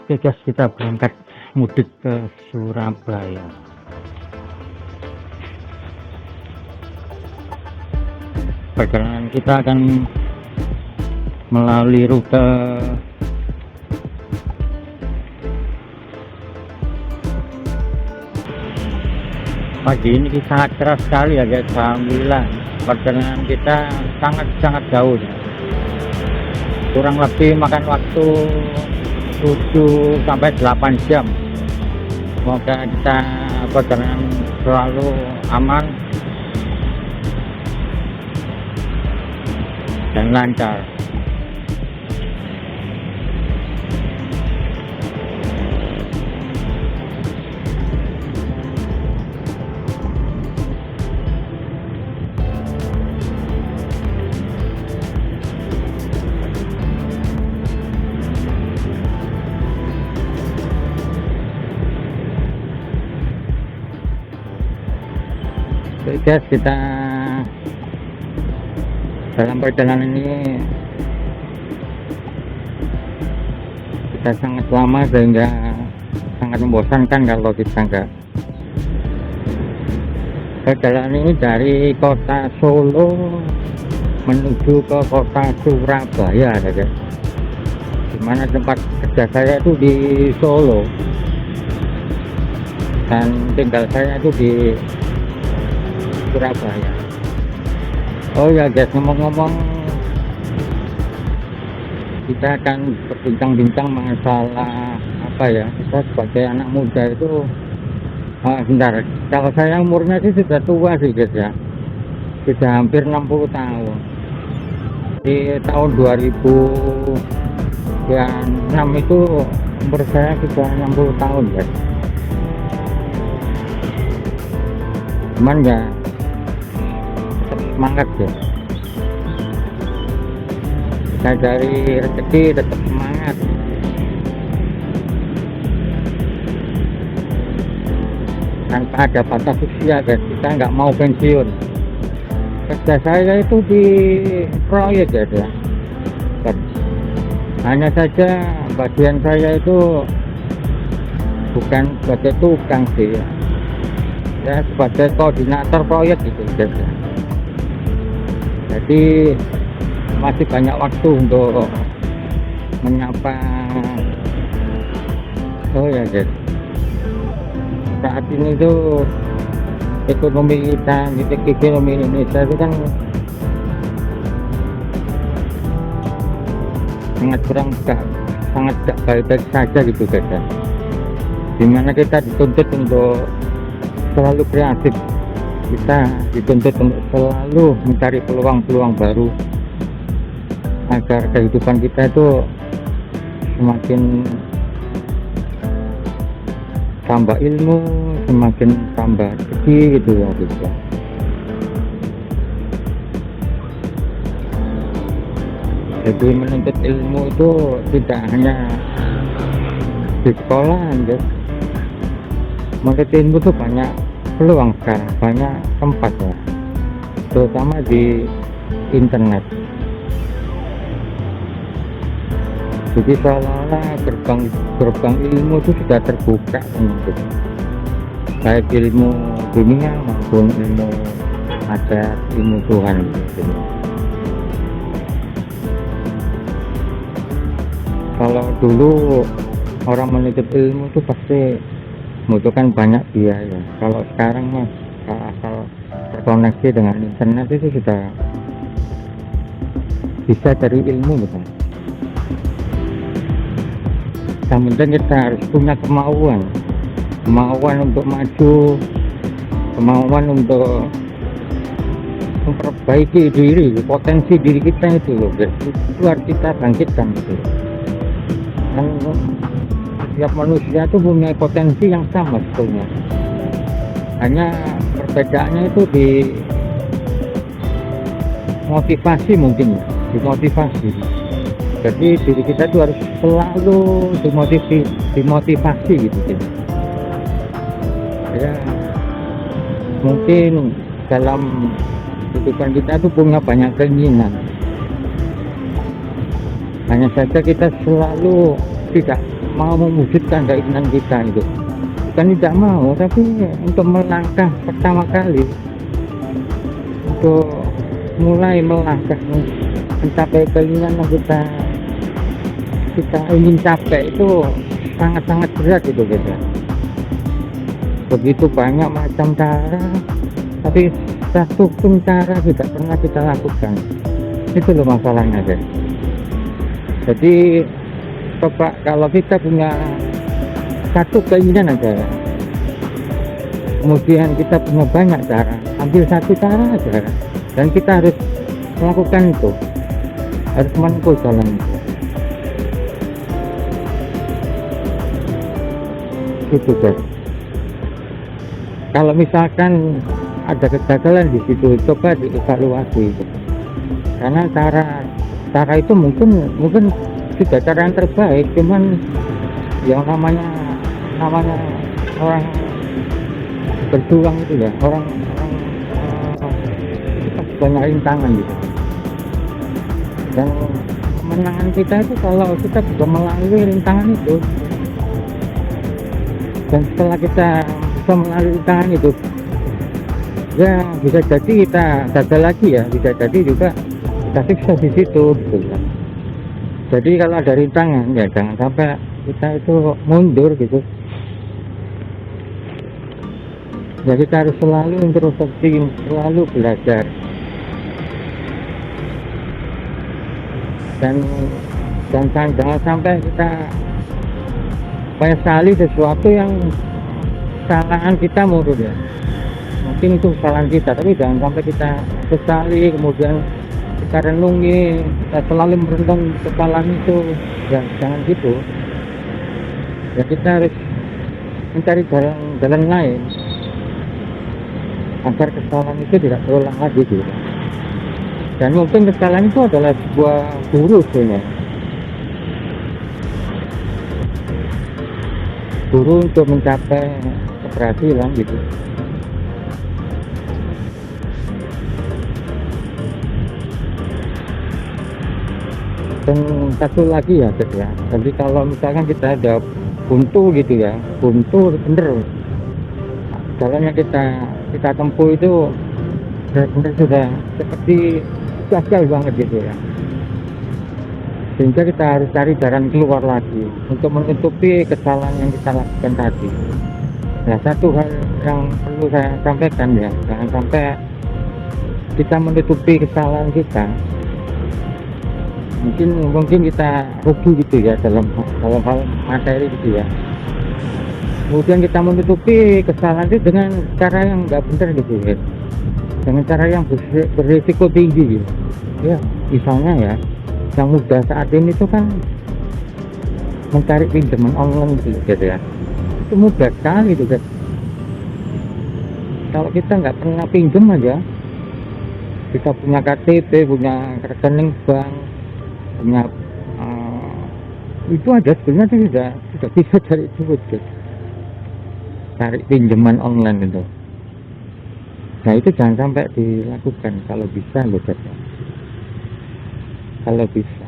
Oke guys, kita berangkat mudik ke Surabaya. Perjalanan kita akan melalui rute pagi ini sangat keras sekali ya guys. Alhamdulillah perjalanan kita sangat jauh ya. Kurang lebih makan waktu 7 sampai 8 jam. Semoga kita perjalanan selalu aman dan lancar. Oke guys, kita dalam perjalanan ini kita sangat lama sehingga sangat membosankan kalau kita enggak. Perjalanan ini dari kota Solo menuju ke kota Surabaya ya guys. Dimana tempat kerja saya itu di Solo dan tinggal saya itu di Surabaya. Oh ya guys, ngomong-ngomong, kita akan berbincang-bincang masalah apa ya, kita sebagai anak muda itu sebentar, kalau saya umurnya sih sudah tua sih guys ya, sudah hampir 60 tahun. Di tahun 2006 itu umur saya sudah 60 tahun guys. Cuman ya semangat ya, kita cari rezeki tetap semangat. Tanpa ada batas usia guys, kita nggak mau pensiun. Kerja saya itu di proyek ya, hanya saja bagian saya itu bukan sebagai tukang sih ya, sebagai koordinator proyek gitu guys ya. Jadi masih banyak waktu untuk menyapa. Oh ya guys, saat ini tuh ekonomi kita, ekonomi Indonesia itu kan sangat gak baik-baik saja gitu guys ya. Dimana kita dituntut untuk selalu kreatif, kita dituntut untuk selalu mencari peluang-peluang baru agar kehidupan kita itu semakin tambah ilmu, semakin tambah rezeki gitu ya gitu. Jadi menuntut ilmu itu tidak hanya di sekolah guys. Menuntut ilmu itu banyak peluang sekarang, banyak tempat ya, terutama di internet. Jadi seolah-olah gerbang ilmu itu sudah terbuka gitu. Baik ilmu dunia maupun ilmu ajaran, ilmu Tuhan gitu. Kalau dulu orang menuntut ilmu itu pasti membutuhkan banyak biaya. Kalau sekarang mas, asal terkoneksi dengan internet itu sudah bisa cari ilmu betul. Yang penting kita harus punya kemauan untuk maju, kemauan untuk memperbaiki diri, potensi diri kita itu loh guys. Itu harus kita bangkitkan gitu. Dan setiap manusia itu punya potensi yang sama sebetulnya, hanya perbedaannya itu di motivasi mungkin ya, dimotivasi. Jadi diri kita itu harus selalu dimotivasi gitu ya. Mungkin dalam kehidupan kita itu punya banyak keinginan, hanya saja kita selalu tidak mau mewujudkan keinginan kita itu. Bukan tidak mau, tapi untuk melangkah pertama kali, untuk mulai melangkah mencapai keinginan yang kita ingin capai itu sangat-sangat berat itu gitu. Begitu banyak macam cara, tapi satu pun cara tidak pernah kita lakukan. Itu loh masalahnya guys. Jadi coba kalau kita punya satu keinginan aja, kemudian kita punya banyak cara, ambil satu cara aja, dan kita harus melakukan itu, harus menempuh jalan itu. Gitu guys. Kalau misalkan ada kegagalan di situ, coba dievaluasi. Karena cara itu mungkin tidak cara yang terbaik, cuman yang namanya orang berjuang itu ya, orang kita banyak rintangan gitu. Dan kemenangan kita itu kalau kita bisa melalui rintangan itu, dan setelah kita bisa melalui rintangan itu, ya bisa jadi kita gagal lagi ya, bisa jadi juga kita sukses di situ gitu ya. Jadi kalau ada rintangan ya jangan sampai kita itu mundur gitu. Ya kita harus selalu introspeksi, selalu belajar, dan jangan sampai kita menyesali sesuatu yang kesalahan kita mungkin ya. Mungkin itu kesalahan kita, tapi jangan sampai kita sesali kemudian kita renungi, kita selalu merenung kesalahan itu. Ya jangan gitu. Ya kita harus mencari jalan lain agar kesalahan itu tidak terulang lagi gitu. Dan mungkin kesalahan itu adalah sebuah guru sebenarnya, guru untuk mencapai keberhasilan gitu. Dan satu lagi ya guys ya, jadi kalau misalkan kita ada buntu gitu ya, buntu bener jalan yang kita tempuh itu benar-benar sudah seperti gagal banget gitu ya, sehingga kita harus cari jalan keluar lagi untuk menutupi kesalahan yang kita lakukan tadi. Nah, satu hal yang perlu saya sampaikan ya, jangan sampai kita menutupi kesalahan kita. Mungkin kita rugi gitu ya dalam hal materi gitu ya. Kemudian kita menutupi kesalahan itu dengan cara yang nggak benar gitu ya, dengan cara yang berisiko tinggi gitu. Ya, misalnya ya, yang mudah saat ini itu kan mencari pinjaman online gitu ya. Itu mudah sekali gitu guys. Kalau kita nggak pernah pinjam aja, kita punya KTP, punya rekening bank, punya itu aja sebenarnya sudah bisa cari duit guys. Cari pinjaman online itu. Nah itu jangan sampai dilakukan kalau bisa loh guys. Kalau bisa.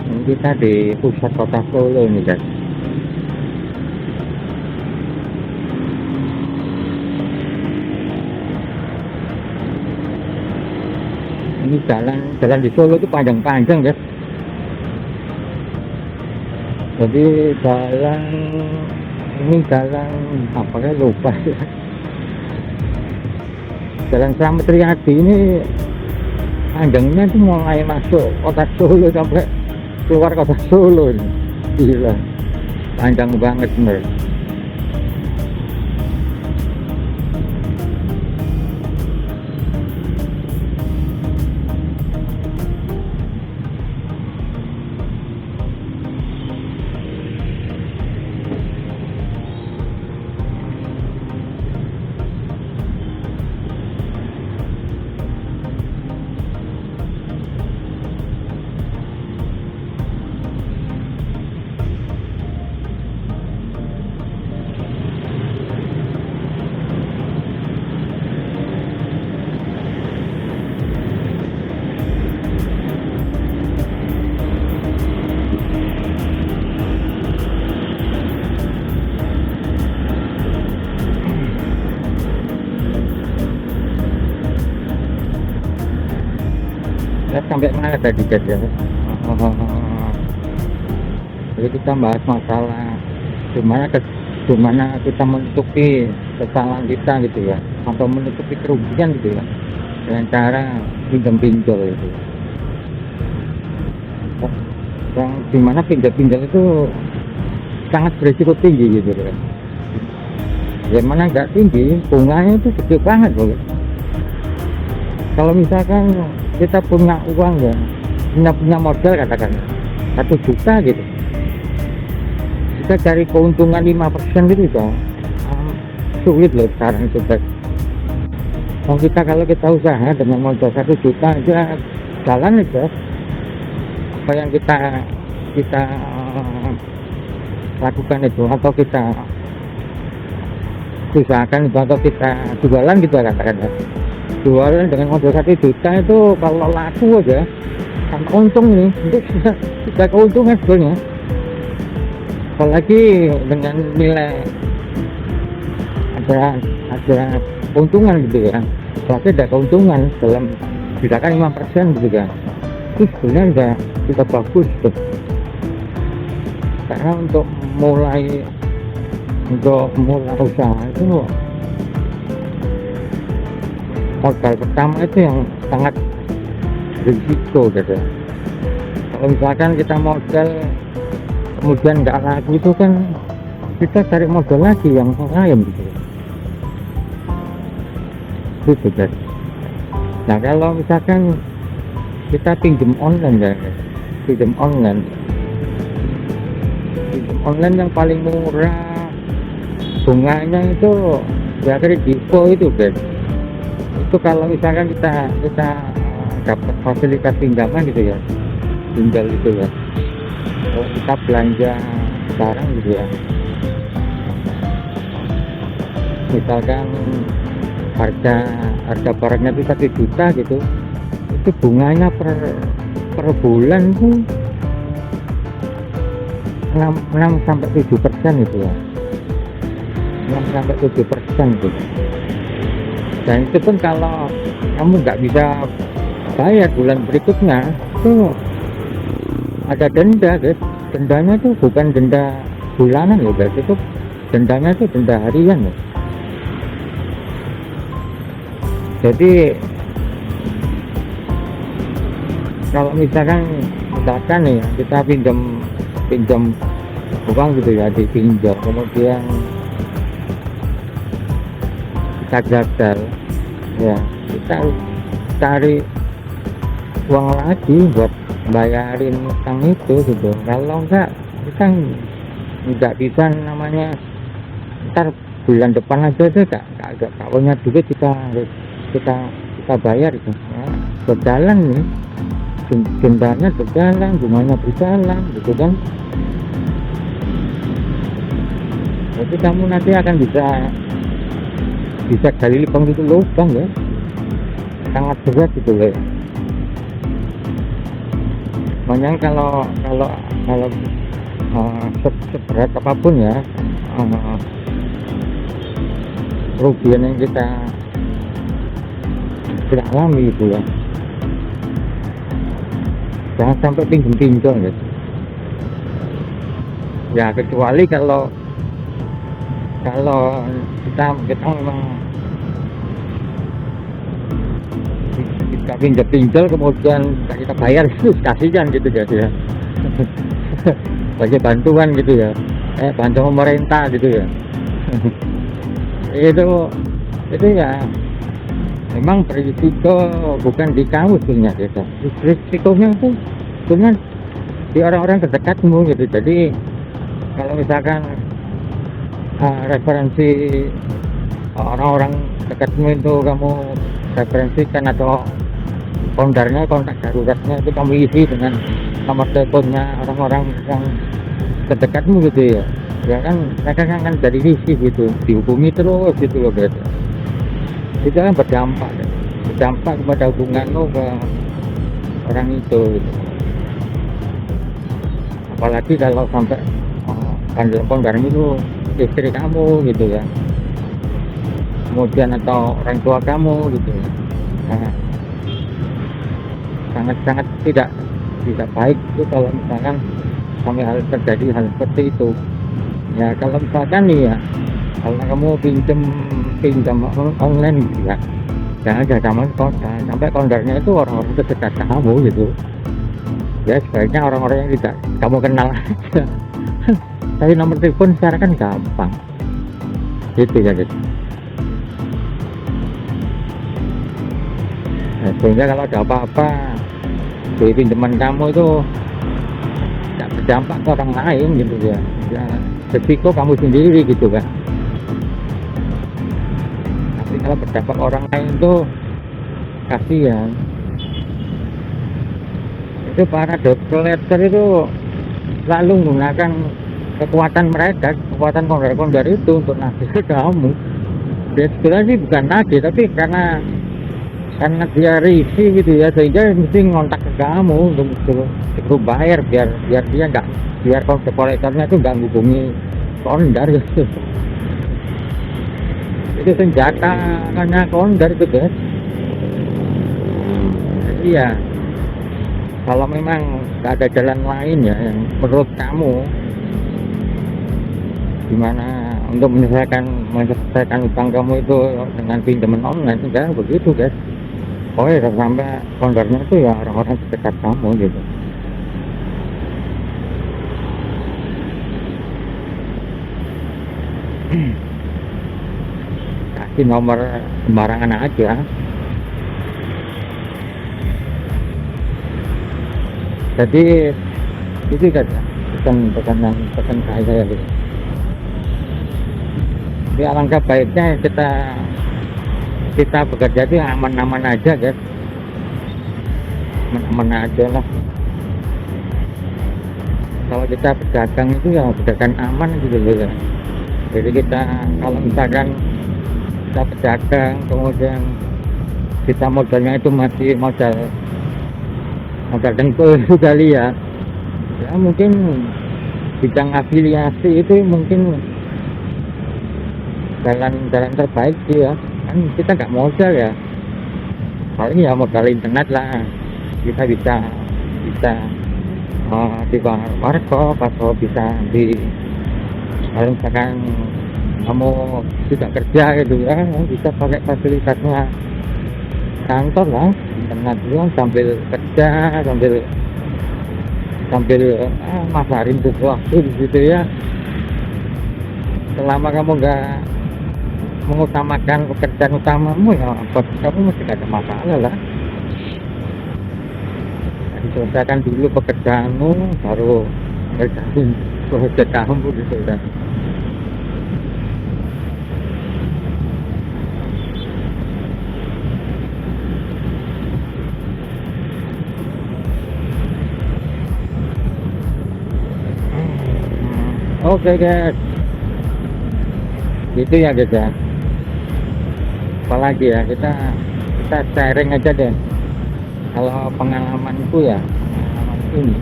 Ini kita di pusat kota Solo nih guys. Ini jalan di Solo itu panjang-panjang guys. Jadi jalan apa ya, lupa ya. Jalan Slamet Riyadi ini panjangnya itu mulai masuk kota Solo sampai keluar kota Solo ini. Gila, panjang banget bener. Ya, sampai mana tadi guys ya? Oh, jadi kita bahas masalah gimana gimana kita menutupi kesalahan kita gitu ya, atau menutupi kerugian gitu ya, dengan cara pinjam pinjol gitu. Yang dimana pinjam pinjol itu sangat berisiko tinggi gitu ya. Yang mana nggak tinggi, bunganya itu gede banget loh. Kalau misalkan kita punya uang ya, punya modal katakan 1 juta gitu, kita cari keuntungan 5% gitu ya, sulit loh sekarang itu guys. Kalau kita usaha dengan modal 1 juta aja jalan aja, apa yang kita lakukan itu, atau kita usahakan itu, atau kita jualan gitu katakan ya, jualan dengan modal 1 juta itu kalau laku aja kan untung nih, itu sudah keuntungan sebenarnya. Apalagi dengan nilai ada keuntungan gitu ya, apalagi ada keuntungan dalam misalkan 5% gitu kan, itu sebenarnya sudah bagus tuh. Karena untuk mulai usaha itu modal pertama itu yang sangat berisiko gitu. Kalau misalkan kita modal kemudian nggak laku, itu kan kita cari modal lagi yang lain gitu. Gitu guys. Nah kalau misalkan kita pinjam online ya, pinjam online yang paling murah bunganya itu ya kredito itu guys. Itu kalau misalkan kita dapat fasilitas pinjaman gitu ya, pinjol itu ya, kalau kita belanja sekarang gitu ya, misalkan harga barangnya itu 1 juta gitu, itu bunganya per bulan tuh 6-7% itu ya, 6-7% gitu. Dan itu pun kalau kamu nggak bisa bayar bulan berikutnya, itu ada denda guys. Dendanya itu bukan denda bulanan loh guys, itu dendanya itu denda harian loh. Jadi kalau misalkan nih kita pinjam uang gitu ya, dipinjam kemudian kita gagal ya, kita cari uang lagi buat bayarin utang itu gitu. Kalau enggak, kita nggak bisa, namanya ntar bulan depan aja itu nggak punya duit, kita bayar gitu ya. Berjalan nih, dendanya berjalan, bunganya berjalan gitu kan. Jadi kamu nanti akan bisa gali lubang itu lubang ya, sangat berat gitu loh. Makanya kalau seberat apapun ya kerugian yang kita alami itu ya, jangan sampai pinjol ya. Ya kecuali kalau kita memang kita pinjol kemudian kita bayar, itu kasihan gitu ya. Sebagai bantuan gitu ya, bantu pemerintah gitu ya. itu ya memang berisiko, bukan di kamu sebenarnya gitu. Risikonya itu sebenarnya di orang-orang terdekatmu gitu. Jadi kalau misalkan referensi orang-orang dekatmu itu kamu referensikan, atau kontak daruratnya itu kamu isi dengan nomor teleponnya orang-orang yang terdekatmu gitu ya, ya kan mereka kan jadi risih gitu, dihubungi terus gitu loh guys. Itu kan berdampak kepada hubunganmu ke orang itu gitu. Apalagi kalau sampai pandang itu istri kamu gitu ya, kemudian atau orang tua kamu gitu ya. Nah, sangat-sangat tidak baik itu kalau misalkan sampai hal terjadi hal seperti itu. Ya kalau misalkan nih ya, kalau kamu pinjam online gitu ya, jangan sampai kondarnya itu orang-orang terdekat kamu gitu. Ya sebaiknya orang-orang yang tidak kamu kenal aja. Tapi nomor telepon sekarang kan gampang gitu ya guys. Nah, sehingga kalau ada apa-apa dari pinjaman kamu itu tidak berdampak ke orang lain gitu ya, ya resiko kamu sendiri gitu kan. Tapi kalau berdampak orang lain itu kasihan. Itu para debt collector itu selalu menggunakan kekuatan mereka, kekuatan kondar itu untuk nagih ke kamu. Dia sebenarnya sih bukan nagih, tapi karena dia risih gitu ya, sehingga mesti ngontak ke kamu untuk suruh bayar biar dia nggak, biar kolektornya itu nggak hubungi kondar gitu. Itu senjata karena kondar itu guys. Jadi ya kalau memang nggak ada jalan lain ya yang menurut kamu gimana untuk menyelesaikan utang kamu itu dengan pinjaman online, enggak begitu guys. Pokoknya sampai kondarnya itu ya orang-orang sedekat kamu gitu. Kasih nomor sembarangan aja. Jadi itu kan pesan saya gitu. Jadi alangkah baiknya kita bekerja itu aman-aman aja guys, aman-aman aja lah. Kalau kita berdagang itu ya berdagang aman gitu loh ya. Jadi kita kalau misalkan kita berdagang kemudian kita modalnya itu masih modal dengkul kali ya, ya mungkin bidang afiliasi itu mungkin jalan terbaik sih ya. Kan kita nggak modal ya, paling ya modal internet lah. Kita bisa di warkop atau bisa kalau misalkan kamu tidak kerja gitu ya, bisa pakai fasilitasnya kantor lah, internet doang sambil kerja, sambil masarin sesuatu di situ ya. Selama kamu nggak mengutamakan pekerjaan utamamu ya, kamu mesti gak ada masalah lah. Selesaikan dulu pekerjaanmu, baru kerjain proyek kamu gitu kan. Oke guys, gitu ya guys ya. Apalagi ya, kita sharing aja deh. Kalau pengalamanku ya, pengalaman ini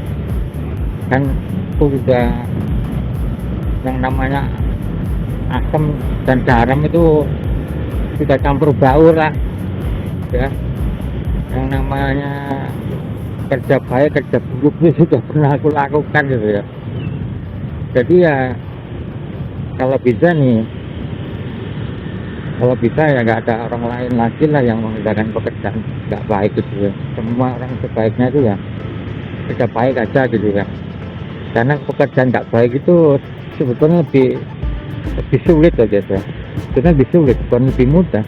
kan aku juga yang namanya asam dan garam itu sudah campur baur lah ya. Yang namanya kerja baik kerja buruk itu sudah pernah aku lakukan gitu ya. Jadi ya kalau bisa ya nggak ada orang lain lagi lah yang mengerjakan pekerjaan nggak baik gitu ya. Semua orang sebaiknya itu ya kerja baik aja gitu ya. Karena pekerjaan nggak baik itu sebetulnya lebih sulit aja ya. Sebenarnya lebih sulit, bukan lebih mudah.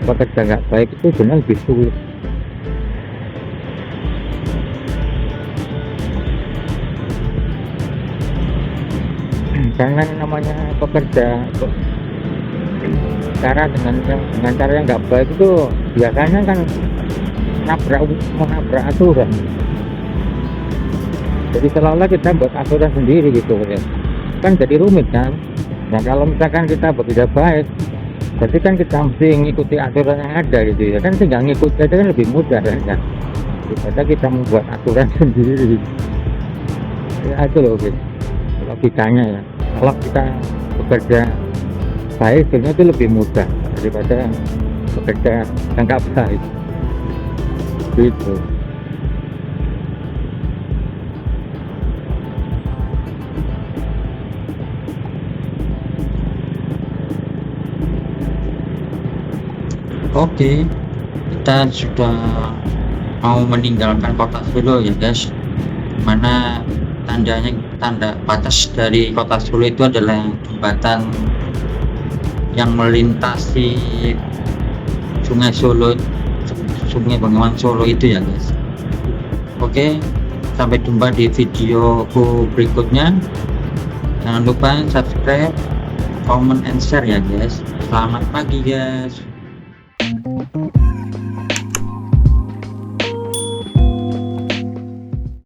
Pekerjaan nggak baik itu sebenarnya lebih sulit. Karena namanya pekerja dengan cara yang nggak baik itu biasanya kan menabrak aturan. Jadi seolah-olah kita buat aturan sendiri gitu ya. Kan jadi rumit kan. Nah kalau misalkan kita bekerja baik, berarti kan kita mesti ngikuti aturan yang ada gitu ya. Kan tinggal ngikuti aja kan lebih mudah kan. Daripada kita membuat aturan sendiri. Ya itu loh guys, logikanya ya. Kalau kita bekerja baik sebenarnya itu lebih mudah daripada bekerja yang nggak baik gitu. Oke, kita sudah mau meninggalkan kota Solo ya guys, mana tanda batas dari kota Solo itu adalah jembatan yang melintasi sungai Solo, sungai Bengawan Solo itu ya guys. Oke, sampai jumpa di videoku berikutnya. Jangan lupa subscribe, comment, and share ya guys. Selamat pagi guys.